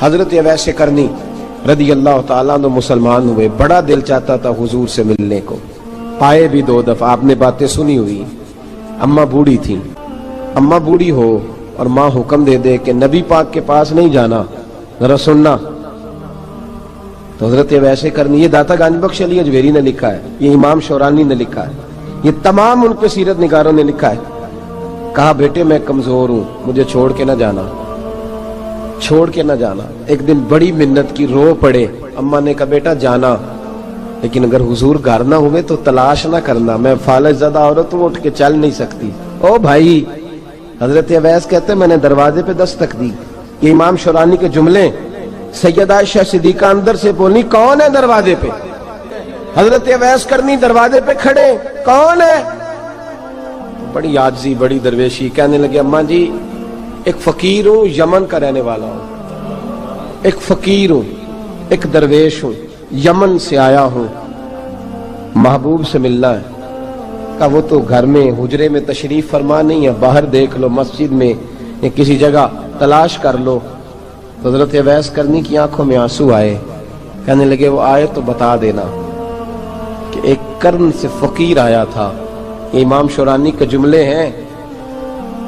حضرت اویس کرنی رضی اللہ تعالیٰ عنہ مسلمان ہوئے، بڑا دل چاہتا تھا حضور سے ملنے کو، آئے بھی 2 دفعہ، آپ نے باتیں سنی ہوئی۔ اماں بوڑھی تھی، اماں بوڑھی ہو اور ماں حکم دے دے کہ نبی پاک کے پاس نہیں جانا، ذرا سننا، تو حضرت اویس کرنی، یہ داتا گنج بخش علی اجویری نے لکھا ہے، یہ امام شورانی نے لکھا ہے، یہ تمام ان کے سیرت نگاروں نے لکھا ہے، کہا بیٹے میں کمزور ہوں، مجھے چھوڑ کے نہ جانا، چھوڑ کے نہ جانا۔ ایک دن بڑی منت کی، رو پڑے، اماں نے کہا بیٹا جانا، لیکن اگر حضور گھر نہ ہوئے تو تلاش نہ کرنا، میں فالج زدہ عورت ہوں، اٹھ کے چل نہیں سکتی۔ او بھائی، حضرت اویس کہتے ہیں میں نے دروازے پہ دستک دی، یہ امام شورانی کے جملے، سیدہ عائشہ صدیقہ اندر سے بولی کون ہے دروازے پہ؟ حضرت اویس کرنی دروازے پہ کھڑے، کون ہے؟ بڑی عاجزی، بڑی درویشی، کہنے لگے اماں جی ایک فقیر ہوں، یمن کا رہنے والا ہوں، ایک فقیر ہوں، ایک درویش ہوں، یمن سے آیا ہوں، محبوب سے ملنا ہے۔ کہا وہ تو گھر میں حجرے میں تشریف فرما نہیں ہے، باہر دیکھ لو، مسجد میں یا کسی جگہ تلاش کر لو۔ حضرت اویس کرنی کی آنکھوں میں آنسو آئے، کہنے لگے وہ آئے تو بتا دینا کہ ایک قرن سے فقیر آیا تھا۔ یہ امام شورانی کے جملے ہیں۔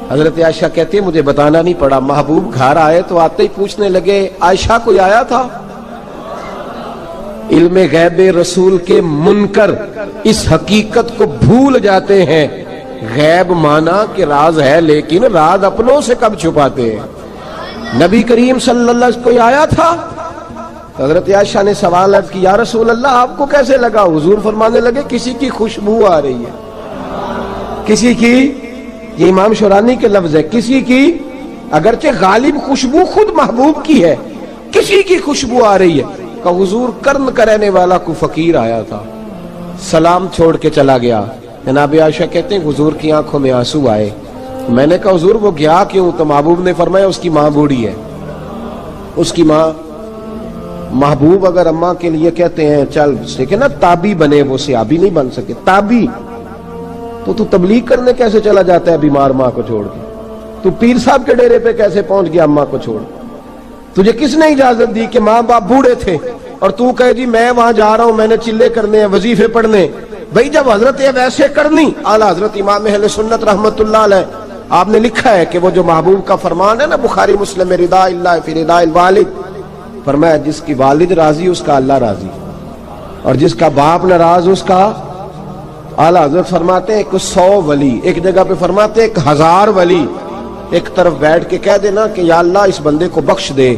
حضرت عائشہ کہتی ہے مجھے بتانا نہیں پڑا، محبوب گھر آئے تو آتے ہی پوچھنے لگے عائشہ کوئی آیا تھا؟ علم غیب رسول کے منکر اس حقیقت کو بھول جاتے ہیں، غیب مانا کہ راز ہے لیکن راز اپنوں سے کب چھپاتے ہیں۔ نبی کریم صلی اللہ علیہ وسلم کوئی آیا تھا؟ حضرت عائشہ نے سوال عرض کی یا رسول اللہ آپ کو کیسے لگا؟ حضور فرمانے لگے کسی کی خوشبو آ رہی ہے، کسی کی، یہ امام شورانی کے لفظ ہے، کسی کی، اگرچہ غالب خوشبو خود محبوب کی ہے، کسی کی خوشبو آ رہی ہے۔ کہ حضور قرن کا رہنے والا کو فقیر آیا تھا، سلام چھوڑ کے چلا گیا۔ جناب عائشہ کہتے ہیں حضور کی آنکھوں میں آنسو آئے۔ میں نے کہا حضور وہ گیا کیوں؟ تو محبوب نے فرمایا اس کی ماں بوڑھی ہے، اس کی ماں۔ محبوب اگر اماں کے لیے کہتے ہیں چل لیکن نا تابی بنے، وہ صحابی نہیں بن سکے، تابی، تو تبلیغ کرنے کیسے چلا جاتا ہے بیمار ماں کو چھوڑ کے؟ تو پیر صاحب کے ڈیرے پہ کیسے پہنچ گیا اماں کو چھوڑ؟ تجھے کس نے اجازت دی کہ ماں باپ بوڑھے تھے اور تو کہے جی میں وہاں جا رہا ہوں، میں نے چلے کرنے ہیں، وظیفے پڑھنے؟ بھئی جب حضرت اویس کرنی اعلیٰ حضرت امام اہل سنت رحمت اللہ علیہ، آپ نے لکھا ہے کہ وہ جو محبوب کا فرمان ہے نا بخاری مسلم میں، رضا اللہ فی رضا الوالد، فرمایا جس کی والد راضی اس کا اللہ راضی، اور جس کا باپ ناراض اس کا اعلیٰ حضرت فرماتے ہیں 100 ولی، ایک جگہ پہ فرماتے ہیں 1000 ولی ایک طرف بیٹھ کے کہہ دینا کہ یا اللہ اس بندے کو بخش دے،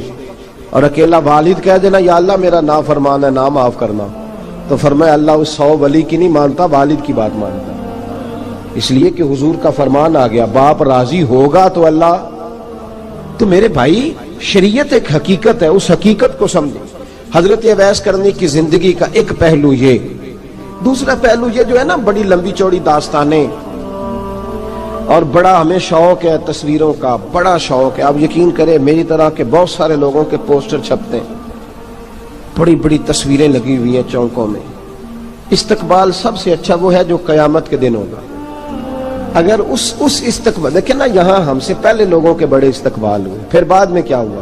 اور اکیلا والد کہہ دینا یا اللہ میرا نافرمان ہے، نہ معاف کرنا، تو فرمایا اللہ اس 100 ولی کی نہیں مانتا، والد کی بات مانتا، اس لیے کہ حضور کا فرمان آ گیا باپ راضی ہوگا تو اللہ۔ تو میرے بھائی شریعت ایک حقیقت ہے، اس حقیقت کو سمجھیں۔ حضرت اویس کرنی کی زندگی کا ایک پہلو یہ، دوسرا پہلو یہ جو ہے نا بڑی لمبی چوڑی داستانیں، اور بڑا ہمیں شوق ہے تصویروں کا، بڑا شوق ہے۔ آپ یقین کریں میری طرح کے بہت سارے لوگوں کے پوسٹر چھپتے ہیں، بڑی بڑی تصویریں لگی ہوئی ہیں چوکوں میں۔ استقبال سب سے اچھا وہ ہے جو قیامت کے دن ہوگا۔ اگر اس استقبال دیکھیں نا، یہاں ہم سے پہلے لوگوں کے بڑے استقبال ہوئے، پھر بعد میں کیا ہوا؟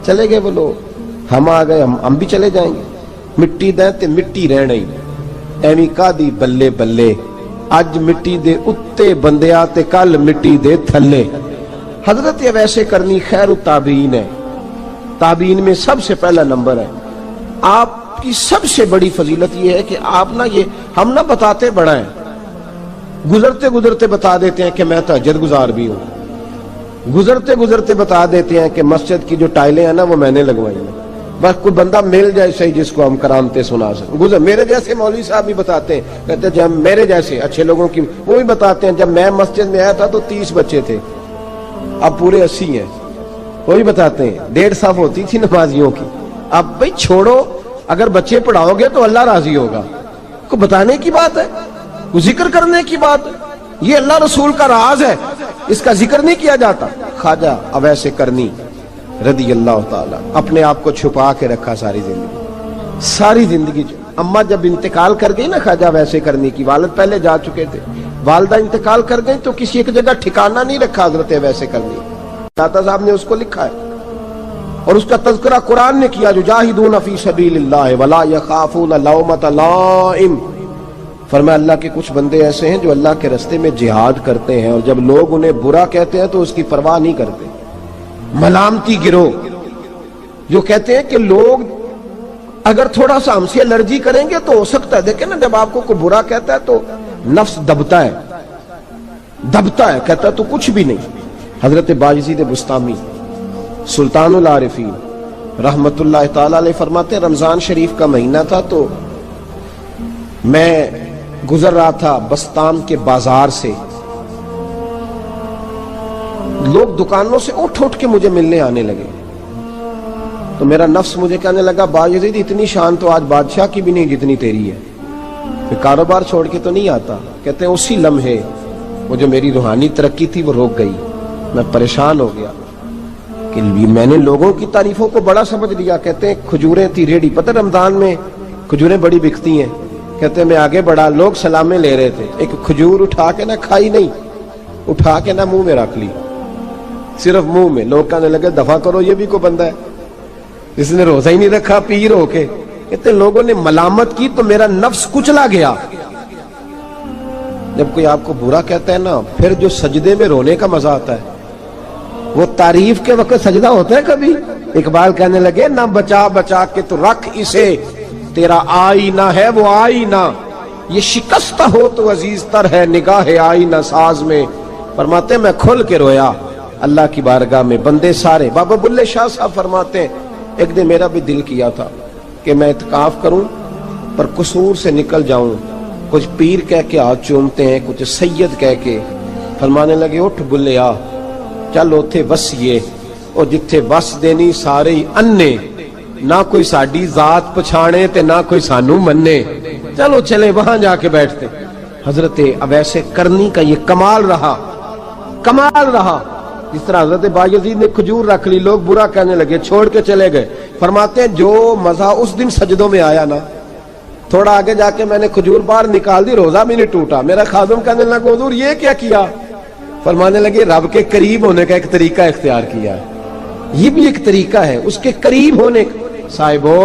چلے گئے وہ لوگ، ہم آ گئے، ہم بھی چلے جائیں گے۔ مٹی دیں تے مٹی رہنا ہی، ایویں کا دی بلے بلے، اج مٹی دے اتے بندیا تے کل مٹی دے تھلے۔ حضرت اویس کرنی خیر التابعین ہے، تابعین میں سب سے پہلا نمبر ہے۔ آپ کی سب سے بڑی فضیلت یہ ہے کہ آپ نہ، یہ ہم نہ بتاتے بڑا ہیں، گزرتے گزرتے بتا دیتے ہیں کہ میں تہجد گزار بھی ہوں، گزرتے گزرتے بتا دیتے ہیں کہ مسجد کی جو ٹائلیں ہیں نا وہ میں نے لگوائی ہیں، بس کوئی بندہ مل جائے صحیح جس کو ہم کرامتیں سنا سکیں۔ میرے جیسے مولوی صاحب بھی بتاتے ہیں، کہتے ہیں جب میرے جیسے اچھے لوگوں کی، وہ بھی بتاتے ہیں جب میں مسجد میں آیا تھا تو 30 بچے تھے، اب پورے 80 ہیں، وہ بھی بتاتے ہیں 1.5 صف ہوتی تھی نمازیوں کی، اب بھئی چھوڑو، اگر بچے پڑھاؤ گے تو اللہ راضی ہوگا۔ کو بتانے کی بات ہے، کو ذکر کرنے کی بات ہے، یہ اللہ رسول کا راز ہے، اس کا ذکر نہیں کیا جاتا۔ خواجہ اویس کرنی رضی اللہ تعالیٰ اپنے آپ کو چھپا کے رکھا ساری زندگی، ساری زندگی۔ اماں جب انتقال کر گئی نا خواجہ اویس کرنی کی، والد پہلے جا چکے تھے، والدہ انتقال کر گئی تو کسی ایک جگہ ٹھکانہ نہیں رکھا حضرت اویس کرنی، داتا صاحب نے اس کو لکھا ہے، اور اس کا تذکرہ قرآن نے کیا، جو جاہدون فی سبیل اللہ ولا یخافون لومۃ لائم، فرمایا اللہ کے کچھ بندے ایسے ہیں جو اللہ کے راستے میں جہاد کرتے ہیں اور جب لوگ انہیں برا کہتے ہیں تو اس کی پرواہ نہیں کرتے۔ ملامتی گروہ جو کہتے ہیں کہ لوگ اگر تھوڑا سا ہم سے الرجی کریں گے تو ہو سکتا ہے، دیکھیں نا جب آپ کو کوئی برا کہتا ہے تو نفس دبتا ہے، کہتا ہے تو کچھ بھی نہیں۔ حضرت باجزید بسطامی سلطان العارفین رحمت اللہ تعالی علیہ فرماتے ہیں رمضان شریف کا مہینہ تھا تو میں گزر رہا تھا بستان کے بازار سے، لوگ دکانوں سے اٹھ کے مجھے ملنے آنے لگے، تو میرا نفس مجھے کہنے لگا باجزید اتنی شان تو آج بادشاہ کی بھی نہیں جتنی تیری ہے، میں کاروبار چھوڑ کے تو نہیں آتا۔ کہتے ہیں اسی لمحے وہ جو میری روحانی ترقی تھی وہ روک گئی، میں پریشان ہو گیا کہ میں نے لوگوں کی تعریفوں کو بڑا سمجھ لیا۔ کہتے ہیں کھجوریں تھی ریڈی، پتہ رمضان میں کھجوریں بڑی بکتی ہیں، کہتے ہیں میں آگے بڑھا، لوگ سلامیں لے رہے تھے، ایک کھجور اٹھا کے نہ کھائی نہیں، اٹھا کے نہ منہ میں رکھ لی، صرف منہ میں۔ لوگ کہنے لگے دفع کرو، یہ بھی کوئی بندہ ہے جس نے روزہ ہی نہیں رکھا پیر ہو کے۔ کہتے لوگوں نے ملامت کی تو میرا نفس کچلا گیا۔ جب کوئی آپ کو برا کہتا ہے نا، پھر جو سجدے میں رونے کا مزہ آتا ہے، وہ تعریف کے وقت سجدہ ہوتا ہے کبھی؟ اقبال کہنے لگے نہ بچا بچا کے تو رکھ اسے، تیرا آئینہ ہے وہ آئینہ، یہ شکستہ ہو تو عزیز تر ہے نگاہ آئینہ ساز میں۔ فرماتے میں کھل کے رویا اللہ کی بارگاہ میں، بندے سارے۔ بابا بلے شاہ صاحب فرماتے ہیں ایک دن میرا بھی دل کیا تھا کہ میں اعتکاف کروں پر قصور سے نکل جاؤں، کچھ پیر کہہ کے ہاتھ چومتے ہیں، کچھ سید کہہ کے۔ فرمانے لگے اٹھ بلیا چل اوتھے وسیے، اور جتھے وس دینی سارے ہی انے، نہ کوئی ساڈی ذات پچھانے تے نہ کوئی سانو منے، چلو چلے وہاں جا کے بیٹھتے۔ حضرت اویس کرنی کا یہ کمال رہا، جس طرح حضرت باجزید نے کھجور رکھ لی، لوگ برا کہنے لگے، چھوڑ کے چلے گئے۔ فرماتے ہیں جو مزہ اس دن سجدوں میں آیا نا، تھوڑا آگے جا کے میں نے کھجور باہر نکال دی، روزہ بھی نہیں ٹوٹا۔ میرا خادم کہنے لگا حضور یہ کیا کیا؟ فرمانے لگے رب کے قریب ہونے کا ایک طریقہ اختیار کیا ہے، یہ بھی ایک طریقہ ہے اس کے قریب ہونے کا۔ صاحبو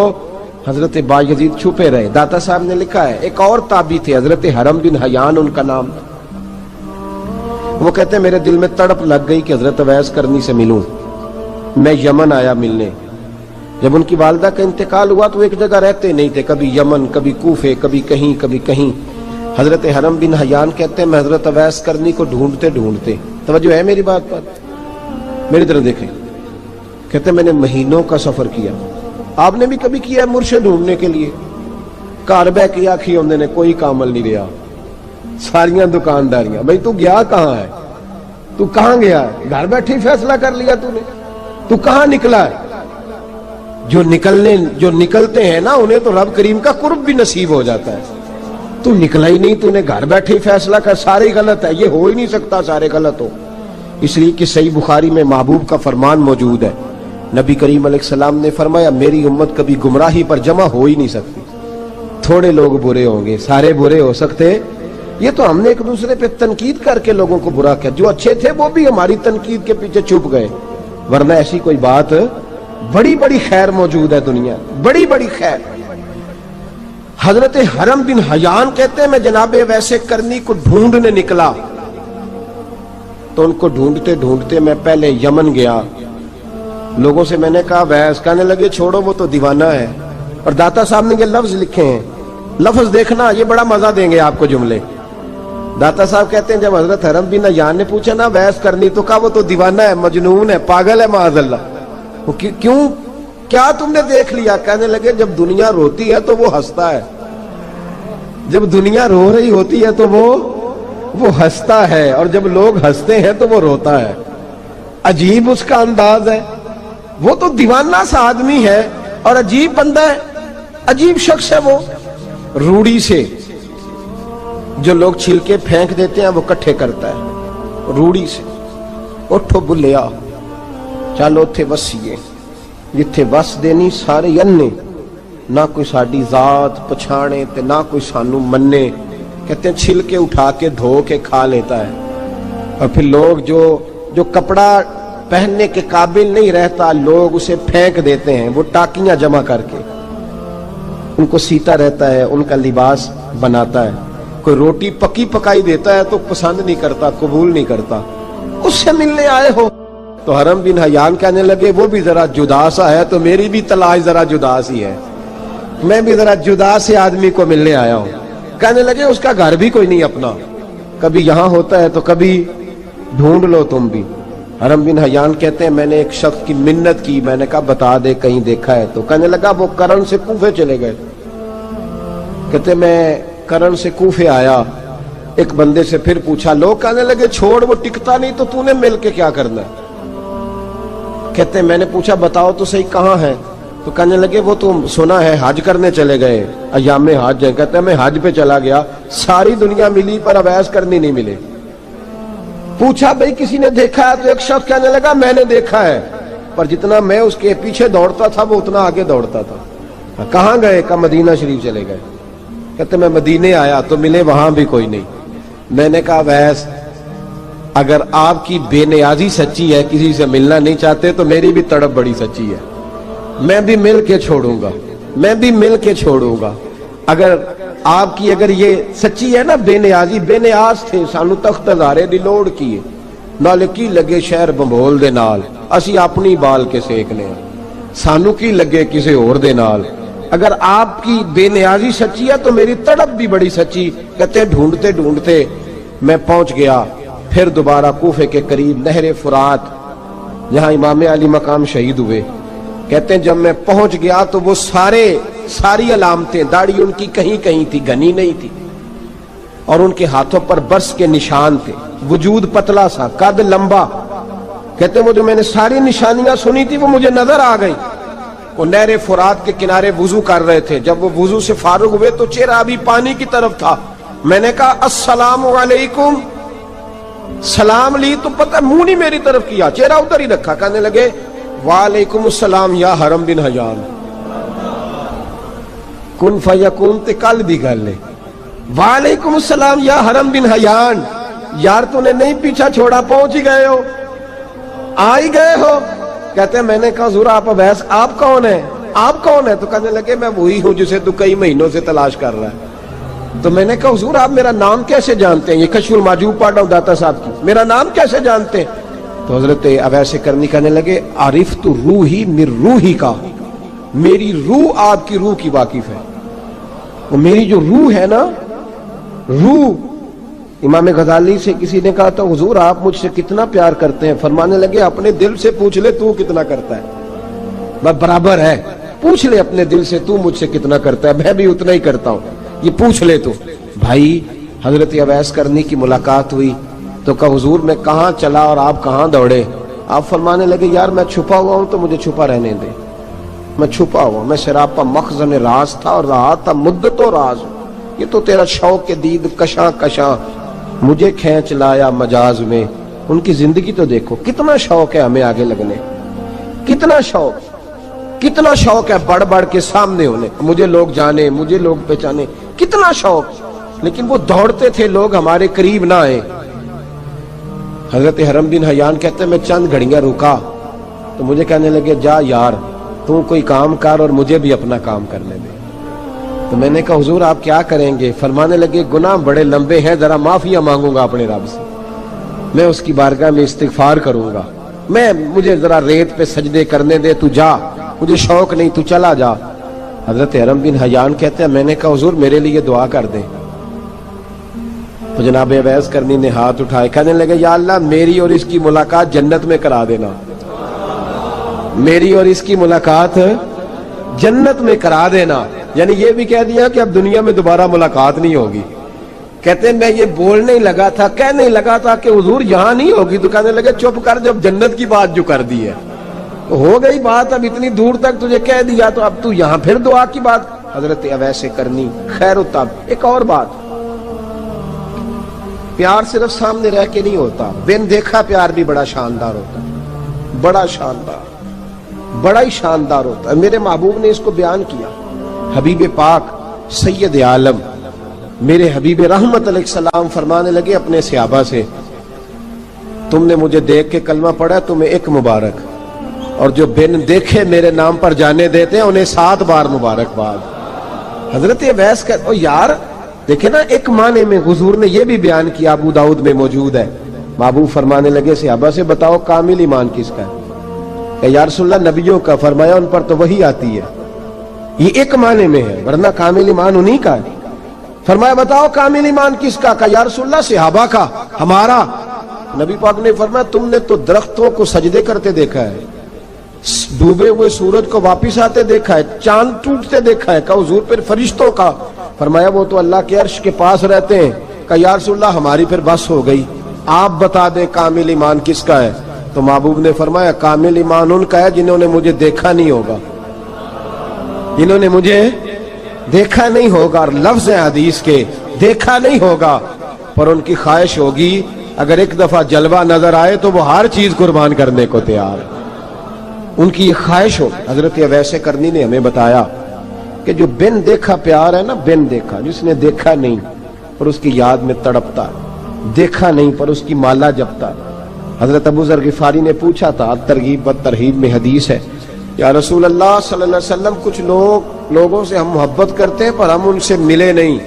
حضرت باجزید چھپے رہے۔ داتا صاحب نے لکھا ہے ایک اور تابعی تھے حضرت حرم بن حیان ان کا نام، وہ کہتے ہیں میرے دل میں تڑپ لگ گئی کہ حضرت اویس کرنی سے ملوں۔ میں یمن آیا ملنے، جب ان کی والدہ کا انتقال ہوا تو ایک جگہ رہتے نہیں تھے، کبھی یمن کبھی کوفے کبھی کہیں۔ حضرت حرم بن حیان کہتے ہیں میں حضرت اویس کرنی کو ڈھونڈتے، توجہ ہے میری بات پر، میری طرف دیکھیں، کہتے ہیں میں نے مہینوں کا سفر کیا۔ آپ نے بھی کبھی کیا ہے مرشد ڈھونڈنے کے لیے؟ گھر بہ کے آکھی ہوندے نے کوئی کامل نہیں رہا، ساریاں دکانداریاں، بھئی تو گیا کہاں ہے؟ تو کہاں گیا ہے؟ گھر بیٹھے فیصلہ کر لیا تو نے، تو کہاں نکلا ہے؟ جو نکلتے ہیں نا انہیں تو رب کریم کا قرب بھی نصیب ہو جاتا ہے۔ تو نکلا ہی نہیں، تو نے گھر بیٹھے فیصلہ کر، سارے غلط ہے، یہ ہو ہی نہیں سکتا سارے غلط ہو۔ اس لیے کہ صحیح بخاری میں محبوب کا فرمان موجود ہے، نبی کریم علیہ السلام نے فرمایا میری امت کبھی گمراہی پر جمع ہو ہی نہیں سکتی، تھوڑے لوگ برے ہوں گے، سارے برے ہو سکتے؟ یہ تو ہم نے ایک دوسرے پہ تنقید کر کے لوگوں کو برا کیا، جو اچھے تھے وہ بھی ہماری تنقید کے پیچھے چھپ گئے، ورنہ ایسی کوئی بات، بڑی خیر موجود ہے دنیا، بڑی خیر۔ حضرت حرم بن حیان کہتے ہیں میں جناب ویسے کرنی کو ڈھونڈنے نکلا، تو ان کو ڈھونڈتے میں پہلے یمن گیا، لوگوں سے میں نے کہا ویس، کہنے لگے چھوڑو وہ تو دیوانہ ہے۔ اور داتا صاحب نے یہ لفظ لکھے ہیں، لفظ دیکھنا یہ بڑا مزہ دیں گے آپ کو جملے۔ داتا صاحب کہتے ہیں جب حضرت حرم بن حیان نے پوچھا نا ویس کرنی، تو کہا وہ تو دیوانہ ہے، مجنون ہے، پاگل ہے معاذ اللہ۔ کیوں؟ کیا تم نے دیکھ لیا؟ کہنے لگے جب دنیا روتی ہے تو وہ ہنستا ہے، جب دنیا رو رہی ہوتی ہے تو وہ ہنستا ہے، اور جب لوگ ہنستے ہیں تو وہ روتا ہے۔ عجیب اس کا انداز ہے، وہ تو دیوانہ سا آدمی ہے اور عجیب بندہ ہے، عجیب شخص ہے وہ۔ روڑی سے جو لوگ چھلکے پھینک دیتے ہیں وہ کٹھے کرتا ہے، روڑی سے۔ اٹھو بلیا چلو تھے وسیے، جتھے وس دینی سارے انے، نہ کوئی ساڈی ذات پچھانے تے نہ کوئی سانو منے۔ کہتے ہیں چھلکے اٹھا کے دھو کے کھا لیتا ہے، اور پھر لوگ جو کپڑا پہننے کے قابل نہیں رہتا، لوگ اسے پھینک دیتے ہیں، وہ ٹاکیاں جمع کر کے ان کو سیتا رہتا ہے، ان کا لباس بناتا ہے۔ کوئی روٹی پکی پکائی دیتا ہے تو پسند نہیں کرتا، قبول نہیں کرتا، اس سے ملنے آئے ہو۔ تو حرم بن حیان کہنے لگے وہ بھی ذرا جدا سا ہے تو میری بھی تلاش ذرا جدا سی ہے، میں بھی ذرا جدا سے آدمی کو ملنے آیا ہوں۔ کہنے لگے اس کا گھر بھی کوئی نہیں اپنا، کبھی یہاں ہوتا ہے تو کبھی ڈھونڈ لو تم بھی۔ حرم بن حیان کہتے ہیں میں نے ایک شخص کی منت کی، میں نے کہا بتا دے کہیں دیکھا ہے تو۔ کہنے لگا وہ کرن سے کوفے چلے گئے۔ کہتے میں کرن سے کوفے آیا، ایک بندے سے پھر پوچھا، لوگ کہنے لگے چھوڑ وہ ٹکتا نہیں تو تو نے مل کے کیا کرنا ہے۔ کہتے میں نے پوچھا بتاؤ تو صحیح کہاں ہے، تو کہنے لگے وہ تو سنا ہے حج کرنے چلے گئے، ایام حج ہے۔ کہتے ہیں میں حج پہ چلا گیا، ساری دنیا ملی پر اویس کرنی نہیں ملے۔ پوچھا بھئی کسی نے دیکھا ہے، تو ایک شخص کہنے لگا میں نے دیکھا ہے، پر جتنا میں اس کے پیچھے دوڑتا تھا وہ اتنا آگے دوڑتا تھا۔ کہاں گئے؟ کہ مدینہ شریف چلے گئے۔ کہتے میں مدینے آیا تو ملے وہاں بھی کوئی نہیں۔ میں نے کہا ویس اگر آپ کی بے نیازی سچی ہے، کسی سے ملنا نہیں چاہتے، تو میری بھی تڑپ بڑی سچی ہے، میں بھی مل کے چھوڑوں گا، میں بھی مل کے چھوڑوں گا۔ اگر آپ کی اگر یہ سچی ہے نا بے نیازی، بے نیاز تھے، سانو تخت ہزارے دی لوڑ کی نال کی لگے شہر بمبول دے نال، اسی اپنی بال کے سیکنے سانو کی لگے کسی اور دے نال۔ اگر آپ کی بے نیازی سچی ہے تو میری تڑپ بھی بڑی سچی۔ کہتے ڈھونڈتے ڈھونڈتے میں پہنچ گیا پھر دوبارہ کوفے کے قریب نہر فرات، جہاں امام علی مقام شہید ہوئے۔ کہتے ہیں جب میں پہنچ گیا تو وہ ساری علامتیں، داڑھی ان کی کہیں کہیں تھی، گھنی نہیں تھی، اور ان کے ہاتھوں پر برس کے نشان تھے، وجود پتلا سا، قد لمبا۔ کہتے ہیں وہ جو میں نے ساری نشانیاں سنی تھی وہ مجھے نظر آ گئی۔ وہ نہر فرات کے کنارے وضو کر رہے تھے، جب وہ وضو سے فارغ ہوئے تو چہرہ ابھی پانی کی طرف تھا۔ میں نے کہا السلام علیکم، سلام لی تو پتہ منہ نہیں میری طرف کیا، چہرہ ادھر ہی رکھا۔ کہنے لگے وعلیکم السلام یا حرم بن حیان، کن فیکون تے کل دی گل ہے۔ وعلیکم السلام یا حرم بن حیان، یار تو نے نہیں پیچھا چھوڑا، پہنچ ہی گئے ہو، آ ہی گئے ہو۔ کہتے ہیں میں نے کہا حضور آپ اویس آپ کون ہیں، آپ کون ہیں؟ تو کہنے لگے میں وہی ہوں جسے تو کئی مہینوں سے تلاش کر رہا ہے۔ تو میں نے کہا حضور آپ میرا نام کیسے جانتے ہیں؟ یہ کشف المحجوب پڑھ رہا ہوں داتا صاحب کی، میرا نام کیسے جانتے ہیں؟ تو حضرت اویس کرنی کہنے لگے عرفت روحی من روحی کا، میری روح آپ کی روح کی واقف ہے، وہ میری جو روح ہے نا، روح۔ امام غزالی سے کسی نے کہا تو حضور آپ مجھ سے کتنا پیار کرتے ہیں؟ فرمانے لگے اپنے دل سے پوچھ لے تو کتنا کرتا ہے، بس برابر ہے، پوچھ لے اپنے دل سے تو مجھ سے کتنا کرتا ہے، میں بھی اتنا ہی کرتا ہوں، یہ پوچھ لے تو۔ بھائی حضرت اویس کرنی کی ملاقات ہوئی تو کہا حضور میں کہاں چلا اور آپ کہاں دوڑے؟ آپ فرمانے لگے یار میں چھپا ہوا ہوں تو مجھے چھپا رہنے دے، میں چھپا ہوا، میں سراپا مخزن راز تھا اور رہا تھا مدت و راز۔ یہ تو تیرا شوق کے دید کشاں کشاں مجھے کھینچ لایا مجاز میں۔ ان کی زندگی تو دیکھو، کتنا شوق ہے ہمیں آگے لگنے، کتنا شوق ہے بڑھ بڑھ کے سامنے ہونے، مجھے لوگ جانے، مجھے لوگ پہچانے، کتنا شوق، لیکن وہ دوڑتے تھے لوگ ہمارے قریب نہ آئے۔ حضرت حرم بن حیان کہتے ہیں میں چند گھڑیاں رکا تو مجھے کہنے لگے جا یار تو کوئی کام کر اور مجھے بھی اپنا کام کرنے دے۔ تو میں نے کہا حضور آپ کیا کریں گے؟ فرمانے لگے گناہ بڑے لمبے ہیں، ذرا معافیاں مانگوں گا اپنے رب سے، میں اس کی بارگاہ میں استغفار کروں گا، مجھے ذرا ریت پہ سجدے کرنے دے، تو جا، مجھے شوق نہیں، تو چلا جا۔ حضرت حرم بن حیان کہتے ہیں میں نے کہا حضور میرے لیے دعا کر دیں۔ تو جناب اویس کرنی نے ہاتھ اٹھائے، کہنے لگے یا اللہ میری اور اس کی ملاقات جنت میں کرا دینا، میری اور اس کی ملاقات جنت میں کرا دینا۔ یعنی یہ بھی کہہ دیا کہ اب دنیا میں دوبارہ ملاقات نہیں ہوگی۔ کہتے ہیں میں یہ بولنے ہی لگا تھا، کہنے لگا تھا کہ حضور یہاں نہیں ہوگی، تو کہنے لگے چپ کر، جب جنت کی بات جو کر دی ہے تو ہو گئی بات، اب اتنی دور تک تجھے کہہ دیا تو اب تو یہاں پھر دعا کی بات۔ حضرت اویس کرنی خیر الطب۔ ایک اور بات، پیار صرف سامنے رہ کے نہیں ہوتا، بن دیکھا پیار بھی بڑا شاندار ہوتا ہے، بڑا شاندار، بڑا ہی شاندار ہوتا ہے۔ میرے محبوب نے اس کو بیان کیا، حبیب پاک سید عالم میرے حبیب رحمت علیہ السلام فرمانے لگے اپنے صحابہ سے تم نے مجھے دیکھ کے کلمہ پڑھا تمہیں ایک مبارک، اور جو بن دیکھے میرے نام پر جانے دیتے ہیں انہیں 7 بار مبارکباد۔ حضرت اویس کا یار دیکھیں نا، ایک معنی میں حضور نے یہ بھی بیان کیا، ابو داؤد میں موجود ہے۔ محبوب فرمانے لگے صحابہ سے بتاؤ کامل ایمان کس کا ہے؟ کہ یا رسول اللہ نبیوں کا۔ فرمایا ان پر تو وہی آتی ہے، یہ ایک معنی میں ہے، ورنہ کامل ایمان انہی کا ہے۔ فرمایا بتاؤ کامل ایمان کس کا؟ کہ یا رسول اللہ صحابہ کا، ہمارا۔ نبی پاک نے فرمایا تم نے تو درختوں کو سجدے کرتے دیکھا ہے، ڈوبے ہوئے سورج کو واپس آتے دیکھا ہے، چاند ٹوٹتے دیکھا ہے۔ کہ حضور پھر فرشتوں کا؟ فرمایا وہ تو اللہ کے عرش کے پاس رہتے ہیں۔ کہ یا رسول اللہ ہماری پھر بس ہو گئی، آپ بتا دیں کامل ایمان کس کا ہے؟ تو محبوب نے فرمایا کامل ایمان ان کا ہے جنہوں نے مجھے دیکھا نہیں ہوگا، جنہوں نے مجھے دیکھا نہیں ہوگا، اور لفظ حدیث کے دیکھا نہیں ہوگا، پر ان کی خواہش ہوگی اگر ایک دفعہ جلوہ نظر آئے تو وہ ہر چیز قربان کرنے کو تیار ہے۔ ان کی یہ خواہش ہو۔ حضرت اویس کرنی نے ہمیں بتایا کہ جو بن دیکھا پیار ہے نا، بن دیکھا، جس نے دیکھا نہیں پر اس کی یاد میں تڑپتا، دیکھا نہیں پر اس کی مالا جپتا۔ حضرت ابو ذر غفاری نے پوچھا تھا، ترغیب و ترہیب میں حدیث ہے، یا رسول اللہ صلی اللہ علیہ وسلم کچھ لوگوں سے ہم محبت کرتے ہیں پر ہم ان سے ملے نہیں،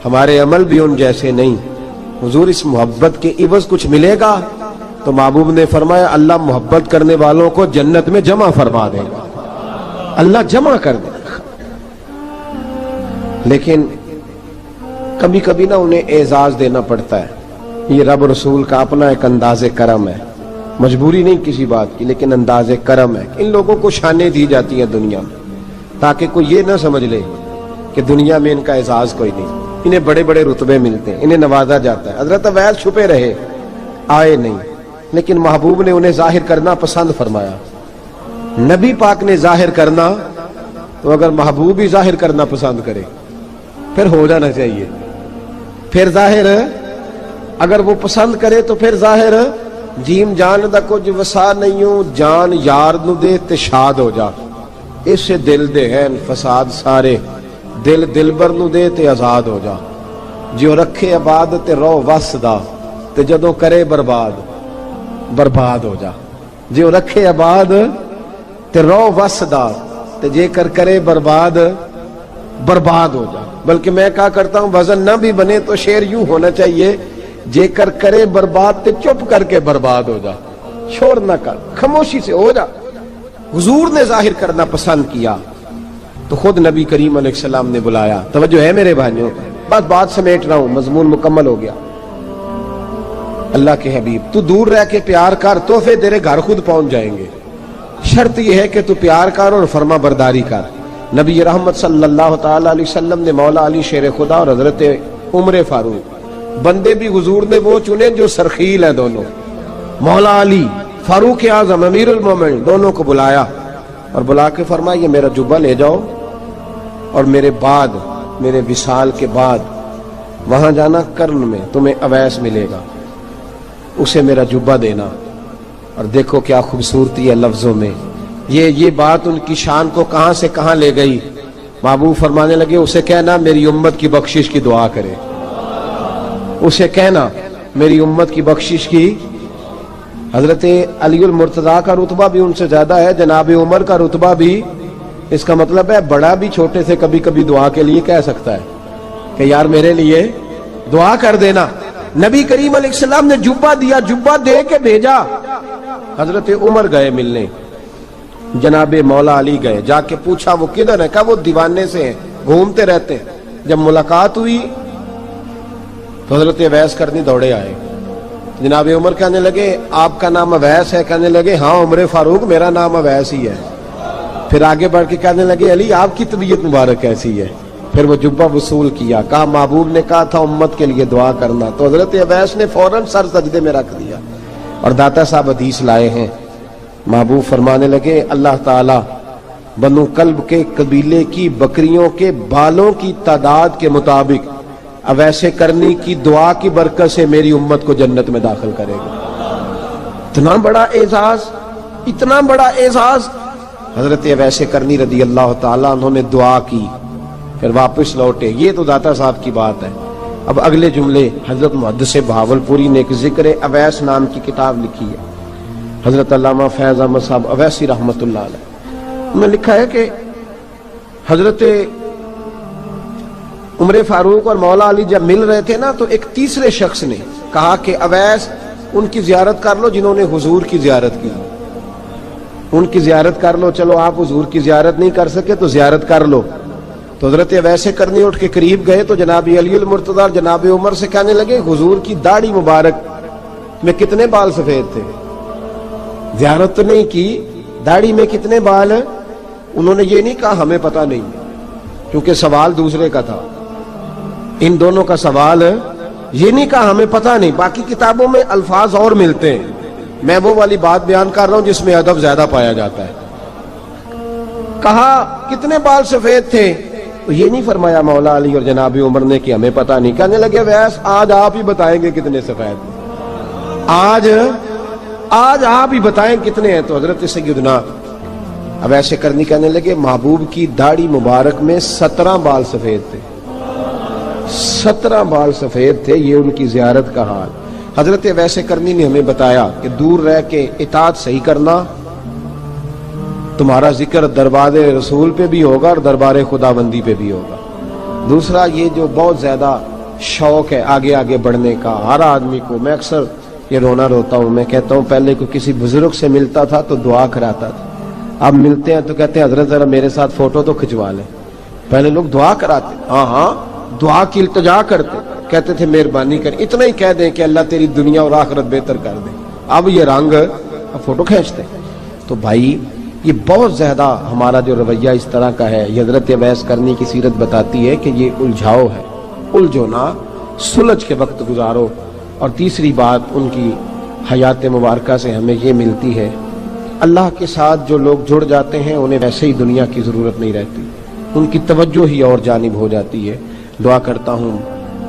ہمارے عمل بھی ان جیسے نہیں، حضور اس محبت کے عوض کچھ ملے گا؟ تو محبوب نے فرمایا اللہ محبت کرنے والوں کو جنت میں جمع فرما دے گا، اللہ جمع کر دے گا۔ لیکن کبھی کبھی نا انہیں اعزاز دینا پڑتا ہے، یہ رب رسول کا اپنا ایک انداز کرم ہے، مجبوری نہیں کسی بات کی، لیکن انداز کرم ہے۔ ان لوگوں کو شانیں دی جاتی ہیں دنیا میں تاکہ کوئی یہ نہ سمجھ لے کہ دنیا میں ان کا اعزاز کوئی نہیں، انہیں بڑے بڑے رتبے ملتے ہیں، انہیں نوازا جاتا ہے۔ حضرت اویس چھپے رہے، آئے نہیں، لیکن محبوب نے انہیں ظاہر کرنا پسند فرمایا۔ نبی پاک نے ظاہر کرنا تو اگر محبوب ہی ظاہر کرنا پسند کرے پھر ہو جانا چاہیے، پھر ظاہر اگر وہ پسند کرے تو پھر ظاہر جیم جان دا کچھ وسا نہیں ہوں، جان یار نو دے تے شاد ہو جا، اس سے دل دے ہیں فساد سارے، دل دلبر نو دے تے آزاد ہو جا، جو رکھے آباد تے رو وس دا تے جدوں کرے برباد برباد ہو جا، جو رکھے آباد تے رو وس دا تے جے کر کرے برباد برباد ہو جا۔ بلکہ میں کہا کرتا ہوں وزن نہ بھی بنے تو شعر یوں ہونا چاہیے، جے کر کرے برباد تے چپ کر کے برباد ہو جا، شور نہ کر، خاموشی سے ہو جا۔ حضور نے ظاہر کرنا پسند کیا تو خود نبی کریم علیہ السلام نے بلایا۔ توجہ ہے میرے بھائیوں، بس بات سمیٹ رہا ہوں، مضمون مکمل ہو گیا۔ اللہ کے حبیب تو دور رہ کے پیار کر، تحفے تیرے گھر خود پہنچ جائیں گے، شرط یہ ہے کہ تو پیار کر اور فرما برداری کر۔ نبی رحمت صلی اللہ تعالی علیہ وسلم نے مولا علی شیر خدا اور حضرت عمر فاروق، بندے بھی حضور نے وہ چنے جو سرخیل ہیں دونوں، مولا علی فاروق اعظم امیر المومنین، دونوں کو بلایا اور بلا کے فرمایا یہ میرا جبہ لے جاؤ اور میرے بعد، میرے وصال کے بعد وہاں جانا کرن میں تمہیں اویس ملے گا، اسے میرا جبہ دینا۔ اور دیکھو کیا خوبصورتی ہے لفظوں میں، یہ بات ان کی شان کو کہاں سے کہاں لے گئی۔ محبوب فرمانے لگے اسے کہنا میری امت کی بخشش کی دعا کرے، اسے کہنا میری امت کی بخشش کی۔ حضرت علی المرتضیٰ کا رتبہ بھی ان سے زیادہ ہے، جناب عمر کا رتبہ بھی، اس کا مطلب ہے بڑا بھی چھوٹے سے کبھی کبھی دعا کے لیے کہہ سکتا ہے کہ یار میرے لیے دعا کر دینا۔ نبی کریم علیہ السلام نے جبہ دیا، جبہ دے کے بھیجا۔ حضرت عمر گئے ملنے، جناب مولا علی گئے، جا کے پوچھا وہ کدھر ہے؟ کہا وہ دیوانے سے ہیں، گھومتے رہتے ہیں۔ جب ملاقات ہوئی تو حضرت اویس کرنی دوڑے آئے، جناب عمر کہنے لگے آپ کا نام اویس ہے؟ کہنے لگے ہاں عمر فاروق میرا نام اویس ہی ہے۔ پھر آگے بڑھ کے کہنے لگے علی آپ کی طبیعت مبارک کیسی ہے؟ پھر وہ جبہ وصول کیا، کہا محبوب نے کہا تھا امت کے لیے دعا کرنا، تو حضرت اویس نے فوراً سر سجدے میں رکھ دیا۔ اور داتا صاحب حدیث لائے ہیں، محبوب فرمانے لگے اللہ تعالی بنو کلب کے قبیلے کی بکریوں کے بالوں کی تعداد کے مطابق اویس کرنی کی دعا کی برکت سے میری امت کو جنت میں داخل کرے گا۔ اتنا بڑا اعزاز، اتنا بڑا اعزاز۔ حضرت اویس کرنی رضی اللہ تعالیٰ انہوں نے دعا کی، پھر واپس لوٹے۔ یہ تو داتا صاحب کی بات ہے، اب اگلے جملے حضرت محدث بہاولپوری نے ایک ذکر اویس نام کی کتاب لکھی ہے، حضرت علامہ فیض احمد صاحب اویسی رحمۃ اللہ علیہ، انہوں نے لکھا ہے کہ حضرت عمر فاروق اور مولا علی جب مل رہے تھے نا تو ایک تیسرے شخص نے کہا کہ اویس ان کی زیارت کر لو جنہوں نے حضور کی زیارت کی، ان کی زیارت کر لو، چلو آپ حضور کی زیارت نہیں کر سکے تو زیارت کر لو۔ تو حضرت اویس کرنی اٹھ کے قریب گئے تو جناب علی المرتضیٰ اور جناب عمر سے کہنے لگے حضور کی داڑھی مبارک میں کتنے بال سفید تھے؟ زیارت تو نہیں کی، داڑھی میں کتنے بال؟ انہوں نے یہ نہیں کہا ہمیں پتہ نہیں، کیونکہ سوال دوسرے کا تھا، ان دونوں کا سوال یہ نہیں کہا ہمیں پتہ نہیں، باقی کتابوں میں الفاظ اور ملتے ہیں، میں وہ والی بات بیان کر رہا ہوں جس میں ادب زیادہ پایا جاتا ہے۔ کہا کتنے بال سفید تھے؟ تو یہ نہیں فرمایا مولا علی اور جناب عمر نے کہ ہمیں پتہ نہیں، کہنے لگے ویس آج آپ ہی بتائیں گے کتنے سفید ہیں، آج آپ ہی بتائیں کتنے ہیں۔ تو حضرت سیدنا اویس کرنی کہنے لگے محبوب کی داڑھی مبارک میں 17 بال سفید تھے، 17 بال سفید تھے، یہ ان کی زیارت کا حال۔ حضرت اویس کرنی نے ہمیں بتایا کہ دور رہ کے اطاعت صحیح کرنا، تمہارا ذکر دربار رسول پہ بھی ہوگا اور دربار خداوندی پہ بھی ہوگا۔ دوسرا یہ جو بہت زیادہ شوق ہے آگے آگے بڑھنے کا ہر آدمی کو، میں اکثر یہ رونا روتا ہوں، میں کہتا ہوں پہلے کوئی کسی بزرگ سے ملتا تھا تو دعا کراتا تھا، اب ملتے ہیں تو کہتے ہیں حضرت ذرا میرے ساتھ فوٹو تو کھنچوا لیں۔ پہلے لوگ دعا کراتے، ہاں دعا کی التجا کرتے، کہتے تھے مہربانی کر، اتنا ہی کہہ دیں کہ اللہ تیری دنیا اور آخرت بہتر کر دے، اب یہ رنگ اب فوٹو کھینچتے۔ تو بھائی یہ بہت زیادہ ہمارا جو رویہ اس طرح کا ہے، یہ حضرت اویس کرنی کی سیرت بتاتی ہے کہ یہ الجھاؤ ہے، الجھو نہ، سلجھ کے وقت گزارو۔ اور تیسری بات ان کی حیات مبارکہ سے ہمیں یہ ملتی ہے، اللہ کے ساتھ جو لوگ جڑ جاتے ہیں انہیں ویسے ہی دنیا کی ضرورت نہیں رہتی، ان کی توجہ ہی اور جانب ہو جاتی ہے۔ دعا کرتا ہوں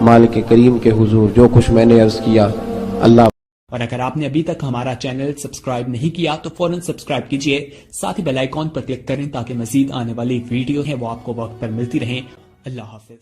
مالک کریم کے حضور جو کچھ میں نے عرض کیا اللہ۔ اور اگر آپ نے ابھی تک ہمارا چینل سبسکرائب نہیں کیا تو فوراً سبسکرائب کیجئے، ساتھ ہی بیل آئیکن پر کلک کریں تاکہ مزید آنے والی ویڈیو ہیں وہ آپ کو وقت پر ملتی رہیں۔ اللہ حافظ۔